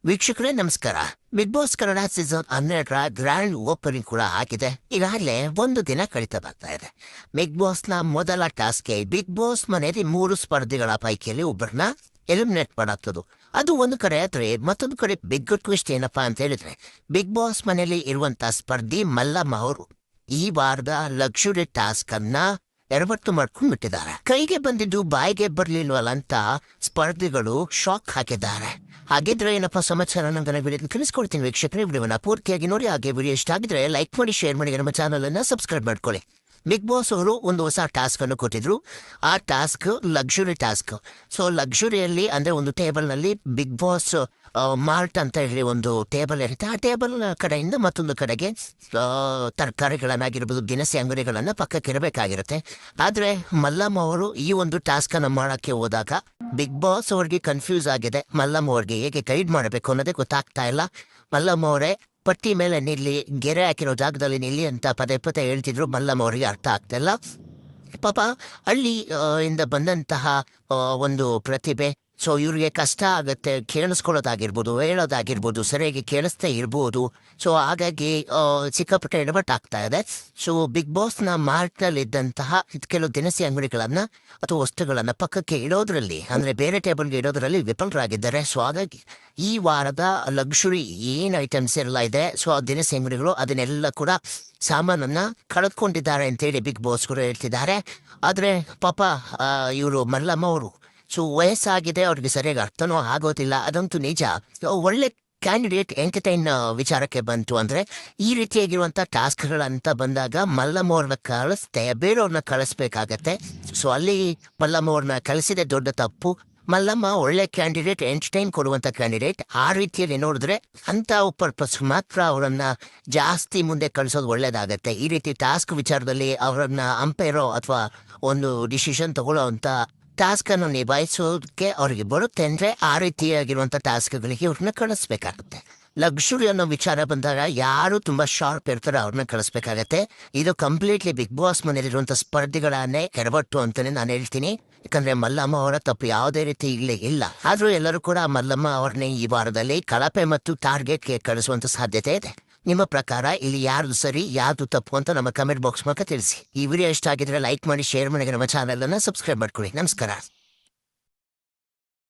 ವೀಕ್ಷಕರೇ ನಮಸ್ಕಾರ. Bigg Boss Kannada season 12ರ ಗ್ರ್ಯಾಂಡ್ ಓಪನಿಂಗ್ ಕೂಡ ಆಗಿದೆ. ಈಗಾಗಲೇ ಒಂದು ದಿನ ಕಳೀತಾ ಬರ್ತಾ ಇದೆ. ಬಿಗ್ ಬಾಸ್ನ ಮೊದಲ ಟಾಸ್ಕ್ಗೆ ಬಿಗ್ ಬಾಸ್ ಮನೆಯಲ್ಲಿ 3 ಸ್ಪರ್ಧಿಗಳ ಪೈಕಿಯಲ್ಲಿ ಒಬ್ಬರನ್ನ ಎಲಿಮಿನೇಟ್ ಮಾಡಾಗ್ತದು. ಅದು ಒಂದು ಕಡೆ ಆದರೆ ಮತ್ತೊಂದು ಕಡೆ ಬಿಗ್ ಟ್ವಿಸ್ಟ್ ಏನಪ್ಪಾ ಅಂತ ಹೇಳಿದ್ರೆ, ಬಿಗ್ ಬಾಸ್ ಮನೆಯಲ್ಲಿ ಇರುವಂತಹ ಸ್ಪರ್ಧಿ ಮಲ್ಲಮ್ಮ ಅವರು ಈ ವಾರದ ಲಕ್ಸುರಿ ಟಾಸ್ಕ್ ಅನ್ನ ಎಡವಟ್ಟು ಮಾಡ್ಕೊಂಡು ಬಿಟ್ಟಿದ್ದಾರೆ. ಕೈಗೆ ಬಂದಿದ್ದು ಬಾಯಿಗೆ ಬರ್ಲಿಲ್ವಲ್ಲ ಅಂತ ಸ್ಪರ್ಧಿಗಳು ಶಾಕ್ ಹಾಕಿದ್ದಾರೆ. ಹಾಗಿದ್ರೆ ಏನಪ್ಪ ಸಮಾಚಾರ ನಂಗೆ ವಿಡಿಯೋ ತಿಳಿಸ್ಕೊಡ್ತೀನಿ. ವೀಕ್ಷಕರೇ ವಿಡಿಯೋನ ಪೂರ್ತಿಯಾಗಿ ನೋಡಿ. ಹಾಗೆ ವಿಡಿಯೋ ಇಷ್ಟ ಆಗಿದ್ರೆ ಲೈಕ್ ಮಾಡಿ, ಶೇರ್ ಮಾಡಿ, ನಮ್ಮ ಚಾನಲ್ ಅನ್ನ ಸಬ್ಸ್ಕ್ರೈಬ್ ಮಾಡ್ಕೊಳ್ಳಿ. ಬಿಗ್ ಬಾಸ್ ಅವರು ಒಂದು ಹೊಸ ಟಾಸ್ಕ್ ಅನ್ನು ಕೊಟ್ಟಿದ್ರು. ಆ ಟಾಸ್ಕ್ ಲಕ್ಸುರಿ ಟಾಸ್ಕ್. ಸೊ ಲಕ್ಸುರಿಯಲ್ಲಿ ಅಂದ್ರೆ ಒಂದು ಟೇಬಲ್ ನಲ್ಲಿ ಬಿಗ್ ಬಾಸ್ ಮಾರ್ಟ್ ಅಂತ ಹೇಳಿ ಒಂದು ಟೇಬಲ್ ಇರುತ್ತೆ. ಆ ಟೇಬಲ್ ಕಡೆಯಿಂದ ಮತ್ತೊಂದು ಕಡೆಗೆ ತರಕಾರಿಗಳನ್ನಾಗಿರ್ಬೋದು, ದಿನಸಿ ಅಂಗಡಿಗಳನ್ನ ಪಕ್ಕಕ್ಕೆ ಇರಬೇಕಾಗಿರುತ್ತೆ. ಆದ್ರೆ ಮಲ್ಲಮ್ಮ ಅವರು ಈ ಒಂದು ಟಾಸ್ಕ್ ಅನ್ನು ಮಾಡಕ್ಕೆ ಹೋದಾಗ ಬಿಗ್ ಬಾಸ್ ಅವ್ರಿಗೆ ಕನ್ಫ್ಯೂಸ್ ಆಗಿದೆ. ಮಲ್ಲಮ್ಮ ಅವ್ರಿಗೆ ಹೇಗೆ ಗೈಡ್ ಮಾಡಬೇಕು ಅನ್ನೋದೇ ಗೊತ್ತಾಗ್ತಾ ಇಲ್ಲ. ಮಲ್ಲಮ್ಮ ಅವರೇ ಪಟ್ಟಿ ಮೇಲೆ ನಿಲ್ಲಿ, ಗೆರೆ ಹಾಕಿರೋ ಜಾಗದಲ್ಲಿ ನಿಲ್ಲಿ ಅಂತ ಪದೇ ಪದೇ ಹೇಳ್ತಿದ್ರು. ಮಲ್ಲಮ್ಮ ಅವರಿಗೆ ಅರ್ಥ ಆಗ್ತಿಲ್ಲ. ಪಾಪ ಹಳ್ಳಿ ಇಂದ ಬಂದಂತಹ ಒಂದು ಪ್ರತಿಭೆ. ಸೊ ಇವ್ರಿಗೆ ಕಷ್ಟ ಆಗುತ್ತೆ ಕೇಳಿಸ್ಕೊಳ್ಳೋದಾಗಿರ್ಬೋದು, ಹೇಳೋದಾಗಿರ್ಬೋದು, ಸರಿಯಾಗಿ ಕೇಳಿಸ್ತಾ ಇರ್ಬೋದು. ಸೊ ಹಾಗಾಗಿ ಸಿಕ್ಕಾಪಟ್ಟೆ ಎಡವಟ್ಟು ಆಗ್ತಾ ಇದೆ. ಸೊ ಬಿಗ್ ಬಾಸ್ನ ಮಾರ್ಟ್ನಲ್ಲಿದ್ದಂತಹ ಕೆಲವು ದಿನಸಿ ಅಂಗಡಿಗಳನ್ನು ಅಥವಾ ವಸ್ತುಗಳನ್ನು ಪಕ್ಕಕ್ಕೆ ಇಡೋದ್ರಲ್ಲಿ, ಅಂದರೆ ಬೇರೆ ಟೇಬಲ್ಗೆ ಇಡೋದ್ರಲ್ಲಿ ವಿಫಲರಾಗಿದ್ದಾರೆ. ಸೊ ಹಾಗಾಗಿ ಈ ವಾರದ ಲಕ್ಸುರಿ ಏನು ಐಟಮ್ಸ್ ಎಲ್ಲ ಇದೆ, ಸೊ ಆ ದಿನಸಿ ಅಂಗಡಿಗಳು ಅದನ್ನೆಲ್ಲ ಕೂಡ ಸಾಮಾನನ್ನು ಕಳೆದುಕೊಂಡಿದ್ದಾರೆ ಅಂತೇಳಿ ಬಿಗ್ ಬಾಸ್ ಕೂಡ ಹೇಳ್ತಿದ್ದಾರೆ. ಆದರೆ ಪಾಪ ಇವರು ಮಲ್ಲಮ್ಮ ಅವರು ಸೊ ವಯಸ್ಸಾಗಿದೆ, ಅವ್ರಿಗೆ ಸರಿಯಾಗಿ ಅರ್ಥನೂ ಆಗೋದಿಲ್ಲ. ಅದಂತೂ ನಿಜ. ಒಳ್ಳೆ ಕ್ಯಾಂಡಿಡೇಟ್ ಎಂಟರ್ಟೈನ್ ವಿಚಾರಕ್ಕೆ ಬಂತು ಅಂದರೆ ಈ ರೀತಿಯಾಗಿರುವಂಥ ಟಾಸ್ಕ್ಗಳಂತ ಬಂದಾಗ ಮಲ್ಲಮ್ಮ ಅವ್ರನ್ನ ಕಳಿಸ್ದೆ ಬೇರೆಯವ್ರನ್ನ ಕಳಿಸ್ಬೇಕಾಗತ್ತೆ. ಸೊ ಅಲ್ಲಿ ಮಲ್ಲಮ್ಮ ಅವ್ರನ್ನ ಕಳಿಸಿದೆ ದೊಡ್ಡ ತಪ್ಪು. ಮಲ್ಲಮ್ಮ ಒಳ್ಳೆ ಕ್ಯಾಂಡಿಡೇಟ್, ಎಂಟರ್ಟೈನ್ ಕೊಡುವಂಥ ಕ್ಯಾಂಡಿಡೇಟ್. ಆ ರೀತಿಯಲ್ಲಿ ನೋಡಿದ್ರೆ ಅಂಥ ಪರ್ಪಸ್ ಮಾತ್ರ ಅವರನ್ನ ಜಾಸ್ತಿ ಮುಂದೆ ಕಳಿಸೋದು ಒಳ್ಳೇದಾಗತ್ತೆ. ಈ ರೀತಿ ಟಾಸ್ಕ್ ವಿಚಾರದಲ್ಲಿ ಅವರನ್ನ ಅಂಪೈರೋ ಅಥವಾ ಒಂದು ಡಿಸಿಷನ್ ತಗೊಳ್ಳೋ ಅಂತ ಟಾಸ್ಕ್ ಅನ್ನು ನಿಭಾಯಿಸೋದಕ್ಕೆ ಅವ್ರಿಗೆ ಬರುತ್ತೆ ಅಂದರೆ ಆ ರೀತಿಯಾಗಿರುವಂಥ ಟಾಸ್ಕ್ಗಳಿಗೆ ಅವ್ರನ್ನ ಕಳಿಸ್ಬೇಕಾಗತ್ತೆ. ಲಕ್ಸುರಿ ಅನ್ನೋ ವಿಚಾರ ಬಂದಾಗ ಯಾರು ತುಂಬ ಶಾರ್ಪ್ ಇರ್ತಾರೆ ಅವ್ರನ್ನ ಕಳಿಸ್ಬೇಕಾಗತ್ತೆ. ಇದು ಕಂಪ್ಲೀಟ್ಲಿ ಬಿಗ್ ಬಾಸ್ ಮನೆಯಲ್ಲಿರುವಂಥ ಸ್ಪರ್ಧಿಗಳನ್ನೇ ಎಡವಟ್ಟು ಅಂತಲೇ ನಾನು ಹೇಳ್ತೀನಿ. ಯಾಕಂದರೆ ಮಲ್ಲಮ್ಮ ಅವರ ತಪ್ಪು ಯಾವುದೇ ರೀತಿ ಇಲ್ಲೇ ಇಲ್ಲ. ಆದರೂ ಎಲ್ಲರೂ ಕೂಡ ಮಲ್ಲಮ್ಮ ಅವ್ರನ್ನೇ ಈ ವಾರದಲ್ಲಿ ಕಳಪೆ ಮತ್ತು ಟಾರ್ಗೆಟ್ಗೆ ಕಳಿಸುವಂಥ ಸಾಧ್ಯತೆ ಇದೆ. ನಿಮ್ಮ ಪ್ರಕಾರ ಇಲ್ಲಿ ಯಾರ್ದು ಸರಿ ಯಾರ್ದು ತಪ್ಪು ಅಂತ ನಮ್ಮ ಕಮೆಂಟ್ ಬಾಕ್ಸ್ ಮೂಲಕ ತಿಳಿಸಿ. ಈ ವಿಡಿಯೋ ಇಷ್ಟ ಆಗಿದ್ರೆ ಲೈಕ್ ಮಾಡಿ, ಶೇರ್ ಮಾಡಿ, ನಮ್ಮ ಚಾನಲನ್ನು ಸಬ್ಸ್ಕ್ರೈಬ್ ಮಾಡ್ಕೊಳ್ಳಿ. ನಮಸ್ಕಾರ.